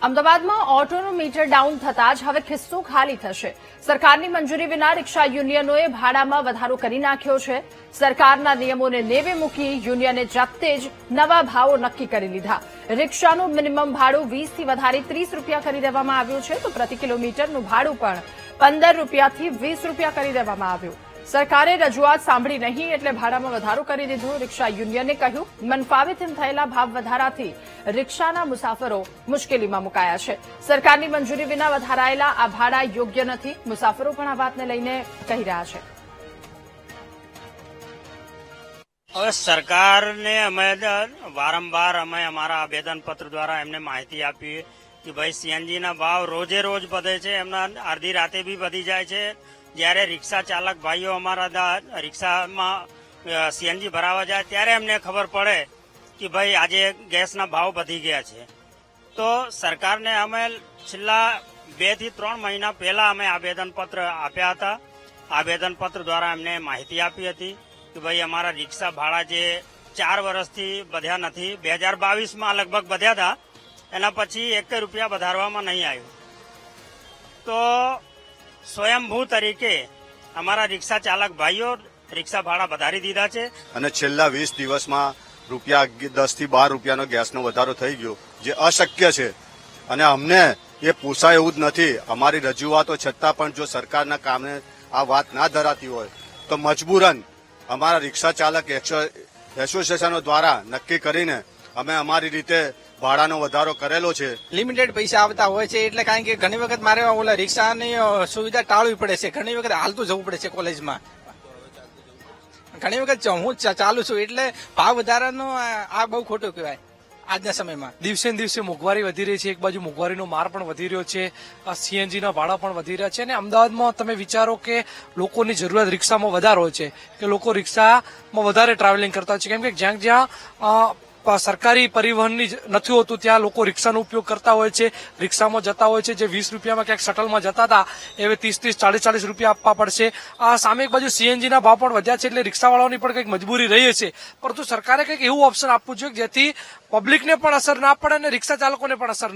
અમદાવાદમાં ઓટોનું metre down થતાં જ હવે ખિસ્સો ખાલી થશે. સરકારની મંજૂરી વિના રિક્ષા યુનિયનોએ ભાડામાં વધારો કરી નાખ્યો છે. સરકારના નિયમોને નેવે મૂકી યુનિયને જાતે જ નવા ભાવો નક્કી કરી લીધા. રિક્ષાનું મિનિમમ ભાડું 20 થી વધારી 30 રૂપિયા કરી દેવામાં આવ્યું છે, તો પ્રતિ કિલોમીટરનું ભાડું પણ 15 રૂપિયાથી 20 રૂપિયા કરી દેવામાં આવ્યું. સરકારે રજૂઆત સાંભળી નહીં એટલે ભાડામાં વધારો કરી દીધો. રિક્ષા યુનિયને કહ્યું, મનફાવે તેમ થયેલા ભાવ વધારાથી રિક્ષાના મુસાફરો મુશ્કેલીમાં મુકાયા છે. સરકારની મંજૂરી વિના વધારાયેલા આ ભાડા યોગ્ય નથી. મુસાફરો પણ આ વાતને લઈને કહી રહ્યા છે. હવે સરકારને અમે વારંવાર અમારા આવેદનપત્ર દ્વારા એમને માહિતી આપી કે ભાઈ સીએનજીના ભાવ રોજે રોજ વધે છે, એમના અડધી રાતે બી વધી જાય છે. જ્યારે રિક્ષા ચાલક ભાઈઓ અમારા રિક્ષામાં સીએનજી ભરાવા જાય ત્યારે એમને ખબર પડે કે ભાઈ આજે ગેસના ભાવ વધી ગયા છે. તો સરકારને અમે છેલ્લા 2 થી 3 મહિના પહેલા અમે આવેદનપત્ર આપ્યા હતા. આવેદનપત્ર દ્વારા એમને માહિતી આપી હતી કે ભાઈ અમારા રિક્ષા ભાડા જે 4 વર્ષથી વધ્યા નથી, 2022માં લગભગ વધ્યા હતા, એના પછી 1 રૂપિયા વધારવામાં નહીં આવ્યું. તો સ્વયંભૂ તરીકે અમારા રિક્ષા ચાલક ભાઈઓ રિક્ષા ભાડા વધારી દીધા છે. અને છેલ્લા 20 દિવસમાં રૂપિયા 10 થી 12 રૂપિયાનો ગેસનો વધારો થઈ ગયો, જે અશક્ય છે અને અમને એ પોસાય એવું જ નથી. અમારી રજૂઆતો છતાં પણ જો સરકારના કામને આ વાત ના ધરાતી હોય તો મજબૂરન અમારા રિક્ષા ચાલક એસોસિએશનો દ્વારા નક્કી કરીને અમે અમારી રીતે ભાડાનો વધારો કરેલો છે. લિમિટેડ પૈસા આવતા હોય છે એટલે કારણ કે ઘણી વખત મારે ઓલા રિક્ષાની સુવિધા ટાળવી પડે છે. ઘણી વખત હાલતું જવું પડે છે કોલેજમાં. ઘણી વખત હું ચાલુ છું એટલે ભાવ વધારાનો આ બહુ ખોટું કહેવાય આજના સમયમાં. દિવસે ને દિવસે મોંઘવારી વધી રહી છે. એક બાજુ મોંઘવારીનો માર પણ વધી રહ્યો છે, સીએનજીના ભાડા પણ વધી રહ્યા છે. અને અમદાવાદમાં તમે વિચારો કે લોકોની જરૂરિયાત રિક્ષામાં વધારે હોય છે, કે લોકો રિક્ષામાં વધારે ટ્રાવેલિંગ કરતા હોય છે. કેમ કે જ્યાં સરકારી પરિવહનની નથી હોતું ત્યાં લોકો રિક્ષાનો ઉપયોગ કરતા હોય છે, રિક્ષામાં જતા હોય છે. જે 20 રૂપિયામાં ક્યાંક શટલમાં જતા હતા એ હવે 30 40 રૂપિયા આપવા પડશે. આ સામે એક બાજુ સીએનજીના ભાવ પણ વધ્યા છે એટલે રિક્ષાવાળાઓની પણ કંઈક મજબૂરી રહી છે. પરંતુ સરકારે કંઈક એવું ઓપ્શન આપવું જોઈએ જેથી પબ્લિકને પણ અસર ના પડે અને રિક્ષા ચાલકોને પણ અસર